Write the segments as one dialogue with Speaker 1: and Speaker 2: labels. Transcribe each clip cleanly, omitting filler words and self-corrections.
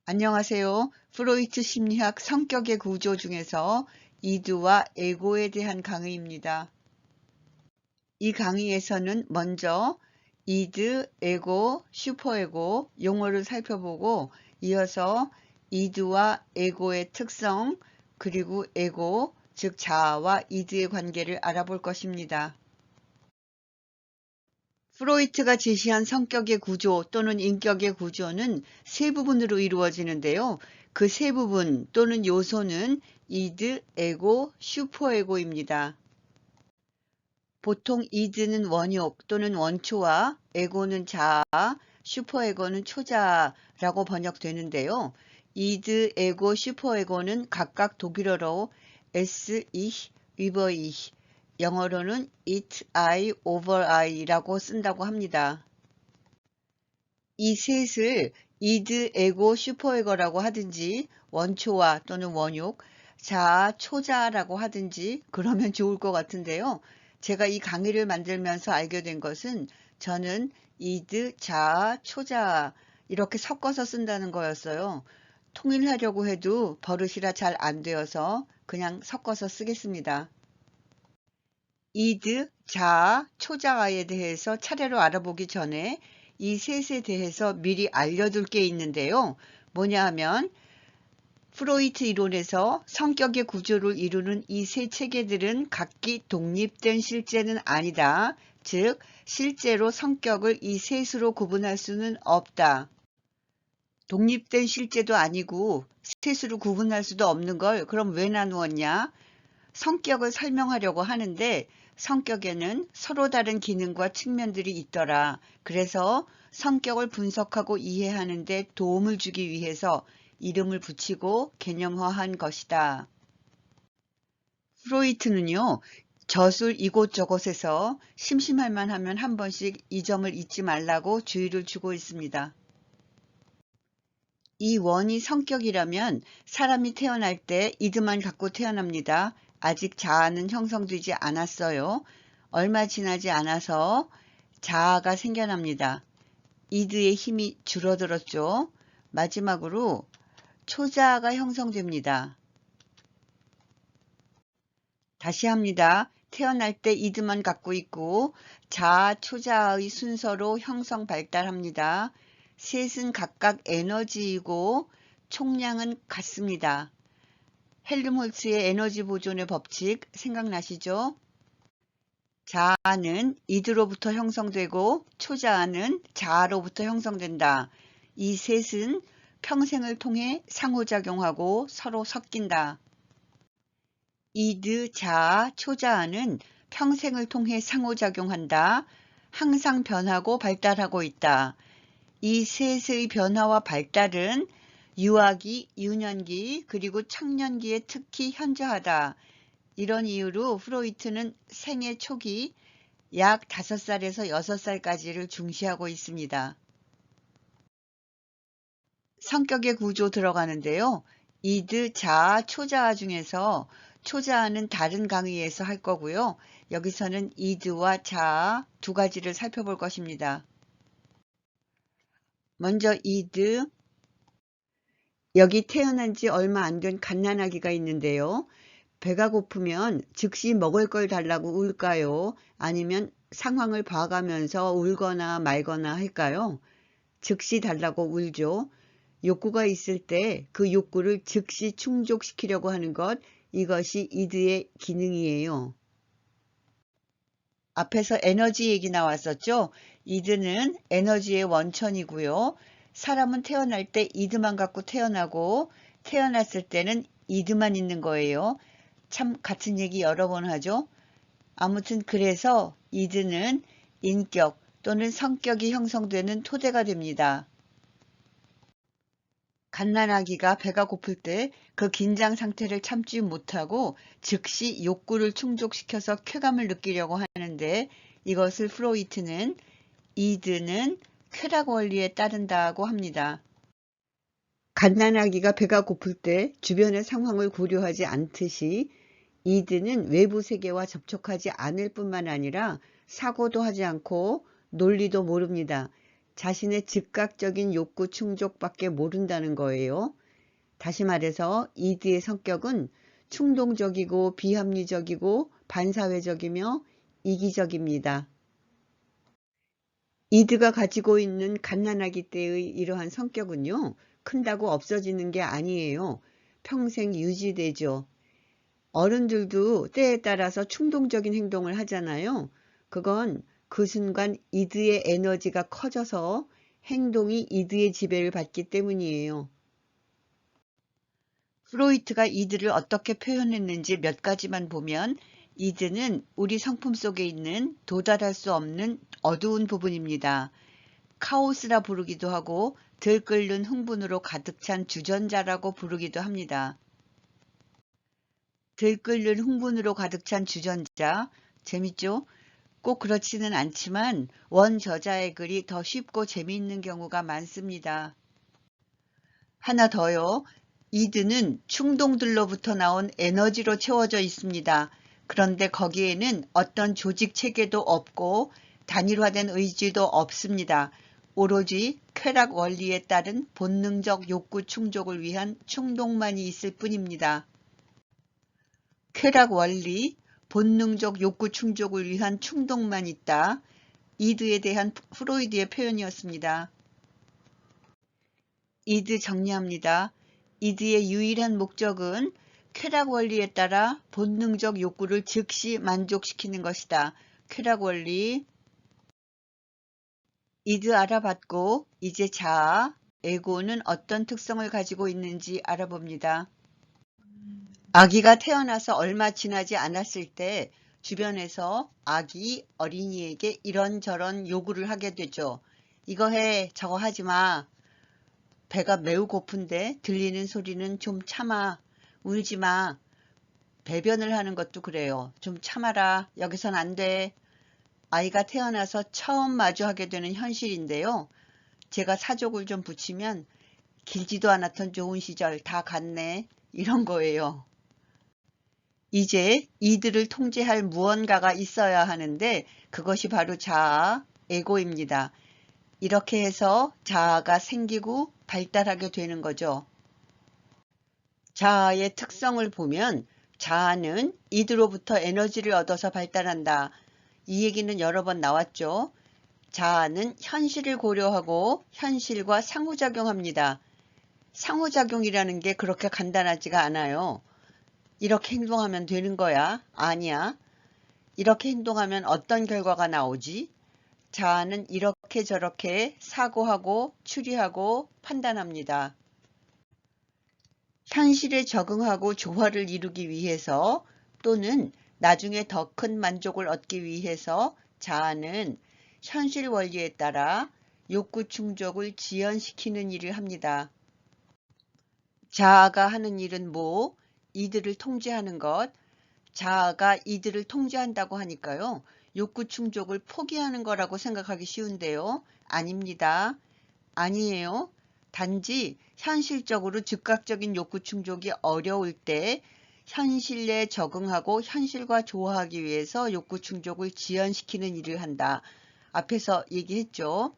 Speaker 1: 안녕하세요. 프로이트 심리학 성격의 구조 중에서 이드와 에고에 대한 강의입니다. 이 강의에서는 먼저 이드, 에고, 슈퍼에고 용어를 살펴보고 이어서 이드와 에고의 특성, 그리고 에고, 즉 자아와 이드의 관계를 알아볼 것입니다. 프로이트가 제시한 성격의 구조 또는 인격의 구조는 세 부분으로 이루어지는데요. 그 세 부분 또는 요소는 이드, 에고, 슈퍼에고입니다. 보통 이드는 원욕 또는 원초와 에고는 자아, 슈퍼에고는 초자아라고 번역되는데요. 이드, 에고, 슈퍼에고는 각각 독일어로 es, ich, über ich, 영어로는 it, I, over I라고 쓴다고 합니다. 이 셋을 이드, 에고, 슈퍼에고라고 하든지 원초와 또는 원욕, 자아, 초자아라고 하든지 그러면 좋을 것 같은데요. 제가 이 강의를 만들면서 알게 된 것은 저는 이드, 자아, 초자아 이렇게 섞어서 쓴다는 거였어요. 통일하려고 해도 버릇이라 잘 안 되어서 그냥 섞어서 쓰겠습니다. 이드, 자아, 초자아에 대해서 차례로 알아보기 전에 이 셋에 대해서 미리 알려둘 게 있는데요. 뭐냐 하면 프로이트 이론에서 성격의 구조를 이루는 이 세 체계들은 각기 독립된 실제는 아니다. 즉, 실제로 성격을 이 셋으로 구분할 수는 없다. 독립된 실제도 아니고 셋으로 구분할 수도 없는 걸 그럼 왜 나누었냐? 성격을 설명하려고 하는데 성격에는 서로 다른 기능과 측면들이 있더라. 그래서 성격을 분석하고 이해하는 데 도움을 주기 위해서 이름을 붙이고 개념화한 것이다. 프로이트는요, 저술 이곳저곳에서 심심할 만하면 한 번씩 이 점을 잊지 말라고 주의를 주고 있습니다. 이 원이 성격이라면 사람이 태어날 때 이드만 갖고 태어납니다. 아직 자아는 형성되지 않았어요. 얼마 지나지 않아서 자아가 생겨납니다. 이드의 힘이 줄어들었죠. 마지막으로 초자아가 형성됩니다. 다시 합니다. 태어날 때 이드만 갖고 있고 자아, 초자아의 순서로 형성 발달합니다. 셋은 각각 에너지이고 총량은 같습니다. 헬름홀츠의 에너지 보존의 법칙 생각나시죠? 자아는 이드로부터 형성되고 초자아는 자아로부터 형성된다. 이 셋은 평생을 통해 상호작용하고 서로 섞인다. 이드, 자아, 초자아는 평생을 통해 상호작용한다. 항상 변하고 발달하고 있다. 이 셋의 변화와 발달은 유아기, 유년기, 그리고 청년기에 특히 현저하다. 이런 이유로 프로이트는 생애 초기 약 5살에서 6살까지를 중시하고 있습니다. 성격의 구조 들어가는데요. 이드, 자아, 초자아 중에서 초자아는 다른 강의에서 할 거고요. 여기서는 이드와 자아 두 가지를 살펴볼 것입니다. 먼저 이드, 여기 태어난 지 얼마 안 된 갓난아기가 있는데요. 배가 고프면 즉시 먹을 걸 달라고 울까요? 아니면 상황을 봐가면서 울거나 말거나 할까요? 즉시 달라고 울죠. 욕구가 있을 때 그 욕구를 즉시 충족시키려고 하는 것, 이것이 이드의 기능이에요. 앞에서 에너지 얘기 나왔었죠? 이드는 에너지의 원천이고요. 사람은 태어날 때 이드만 갖고 태어나고 태어났을 때는 이드만 있는 거예요. 참 같은 얘기 여러 번 하죠. 아무튼 그래서 이드는 인격 또는 성격이 형성되는 토대가 됩니다. 갓난아기가 배가 고플 때 그 긴장 상태를 참지 못하고 즉시 욕구를 충족시켜서 쾌감을 느끼려고 하는데 이것을 프로이트는 이드는 쾌락 원리에 따른다고 합니다. 갓난아기가 배가 고플 때 주변의 상황을 고려하지 않듯이 이드는 외부 세계와 접촉하지 않을 뿐만 아니라 사고도 하지 않고 논리도 모릅니다. 자신의 즉각적인 욕구 충족밖에 모른다는 거예요. 다시 말해서 이드의 성격은 충동적이고 비합리적이고 반사회적이며 이기적입니다. 이드가 가지고 있는 갓난아기 때의 이러한 성격은요, 큰다고 없어지는 게 아니에요. 평생 유지되죠. 어른들도 때에 따라서 충동적인 행동을 하잖아요. 그건 그 순간 이드의 에너지가 커져서 행동이 이드의 지배를 받기 때문이에요. 프로이트가 이드를 어떻게 표현했는지 몇 가지만 보면 이드는 우리 성품 속에 있는 도달할 수 없는 어두운 부분입니다. 카오스라 부르기도 하고 들끓는 흥분으로 가득 찬 주전자라고 부르기도 합니다. 들끓는 흥분으로 가득 찬 주전자, 재밌죠? 꼭 그렇지는 않지만 원저자의 글이 더 쉽고 재미있는 경우가 많습니다. 하나 더요. 이드는 충동들로부터 나온 에너지로 채워져 있습니다. 그런데 거기에는 어떤 조직 체계도 없고 단일화된 의지도 없습니다. 오로지 쾌락 원리에 따른 본능적 욕구 충족을 위한 충동만이 있을 뿐입니다. 쾌락 원리, 본능적 욕구 충족을 위한 충동만 있다. 이드에 대한 프로이드의 표현이었습니다. 이드 정리합니다. 이드의 유일한 목적은 쾌락 원리에 따라 본능적 욕구를 즉시 만족시키는 것이다. 쾌락 원리. 이드 알아봤고 이제 자아, 에고는 어떤 특성을 가지고 있는지 알아봅니다. 아기가 태어나서 얼마 지나지 않았을 때 주변에서 아기, 어린이에게 이런저런 요구를 하게 되죠. 이거 해, 저거 하지 마. 배가 매우 고픈데 들리는 소리는 좀 참아. 울지 마. 배변을 하는 것도 그래요. 좀 참아라. 여기선 안 돼. 아이가 태어나서 처음 마주하게 되는 현실인데요. 제가 사족을 좀 붙이면 길지도 않았던 좋은 시절 다 갔네. 이런 거예요. 이제 이들을 통제할 무언가가 있어야 하는데 그것이 바로 자아, 에고입니다. 이렇게 해서 자아가 생기고 발달하게 되는 거죠. 자아의 특성을 보면 자아는 이들로부터 에너지를 얻어서 발달한다. 이 얘기는 여러 번 나왔죠. 자아는 현실을 고려하고 현실과 상호작용합니다. 상호작용이라는 게 그렇게 간단하지가 않아요. 이렇게 행동하면 되는 거야? 아니야. 이렇게 행동하면 어떤 결과가 나오지? 자아는 이렇게 저렇게 사고하고 추리하고 판단합니다. 현실에 적응하고 조화를 이루기 위해서 또는 나중에 더 큰 만족을 얻기 위해서 자아는 현실 원리에 따라 욕구 충족을 지연시키는 일을 합니다. 자아가 하는 일은 뭐? 이들을 통제하는 것. 자아가 이들을 통제한다고 하니까요. 욕구 충족을 포기하는 거라고 생각하기 쉬운데요. 아닙니다. 아니에요. 단지 현실적으로 즉각적인 욕구 충족이 어려울 때 현실에 적응하고 현실과 조화하기 위해서 욕구 충족을 지연시키는 일을 한다. 앞에서 얘기했죠.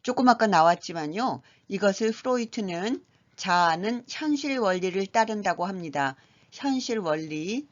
Speaker 1: 조금 아까 나왔지만요. 이것을 프로이트는 자아는 현실 원리를 따른다고 합니다. 현실 원리.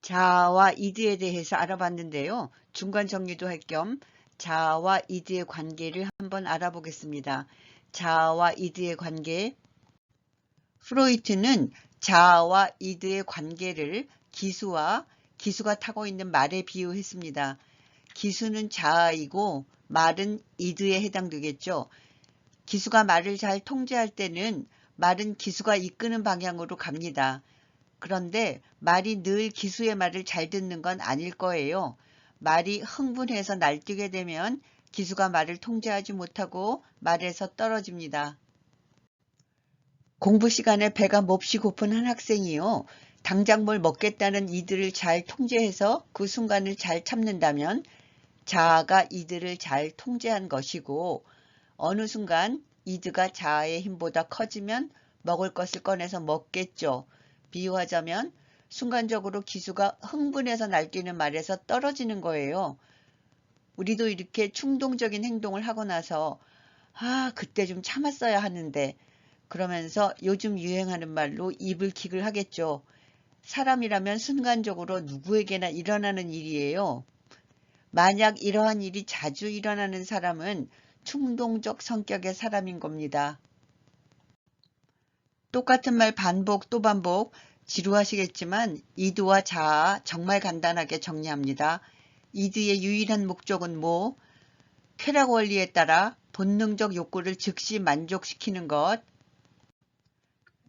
Speaker 1: 자아와 이드에 대해서 알아봤는데요. 중간 정리도 할 겸 자아와 이드의 관계를 한번 알아보겠습니다. 자아와 이드의 관계. 프로이트는 자아와 이드의 관계를 기수가 타고 있는 말에 비유했습니다. 기수는 자아이고 말은 이드에 해당되겠죠. 기수가 말을 잘 통제할 때는 말은 기수가 이끄는 방향으로 갑니다. 그런데 말이 늘 기수의 말을 잘 듣는 건 아닐 거예요. 말이 흥분해서 날뛰게 되면 기수가 말을 통제하지 못하고 말에서 떨어집니다. 공부 시간에 배가 몹시 고픈 한 학생이요. 당장 뭘 먹겠다는 이들을 잘 통제해서 그 순간을 잘 참는다면 자아가 이들을 잘 통제한 것이고 어느 순간 이드가 자아의 힘보다 커지면 먹을 것을 꺼내서 먹겠죠. 비유하자면 순간적으로 기수가 흥분해서 날뛰는 말에서 떨어지는 거예요. 우리도 이렇게 충동적인 행동을 하고 나서 그때 좀 참았어야 하는데 그러면서 요즘 유행하는 말로 이불킥을 하겠죠. 사람이라면 순간적으로 누구에게나 일어나는 일이에요. 만약 이러한 일이 자주 일어나는 사람은 충동적 성격의 사람인 겁니다. 똑같은 말 반복 또 반복 지루하시겠지만 이드와 자아 정말 간단하게 정리합니다. 이드의 유일한 목적은 뭐? 쾌락 원리에 따라 본능적 욕구를 즉시 만족시키는 것.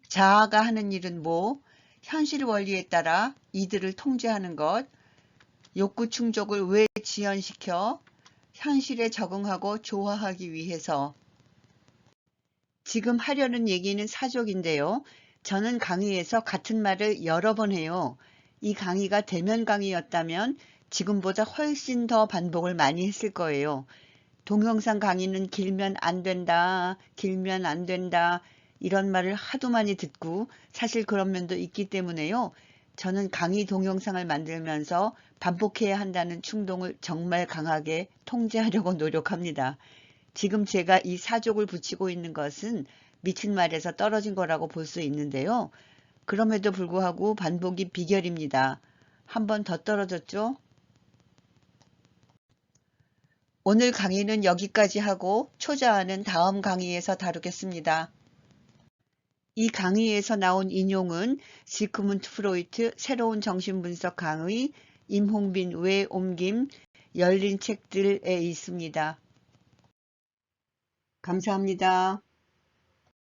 Speaker 1: 자아가 하는 일은 뭐? 현실 원리에 따라 이들을 통제하는 것. 욕구 충족을 왜 지연시켜? 현실에 적응하고 조화하기 위해서. 지금 하려는 얘기는 사족인데요. 저는 강의에서 같은 말을 여러 번 해요. 이 강의가 대면 강의였다면 지금보다 훨씬 더 반복을 많이 했을 거예요. 동영상 강의는 길면 안 된다, 길면 안 된다, 이런 말을 하도 많이 듣고 사실 그런 면도 있기 때문에요. 저는 강의 동영상을 만들면서 반복해야 한다는 충동을 정말 강하게 통제하려고 노력합니다. 지금 제가 이 사족을 붙이고 있는 것은 미친 말에서 떨어진 거라고 볼 수 있는데요. 그럼에도 불구하고 반복이 비결입니다. 한 번 더 떨어졌죠? 오늘 강의는 여기까지 하고 초자아는 다음 강의에서 다루겠습니다. 이 강의에서 나온 인용은 지크문트 프로이트 새로운 정신분석 강의, 임홍빈 외옮김, 열린 책들에 있습니다. 감사합니다.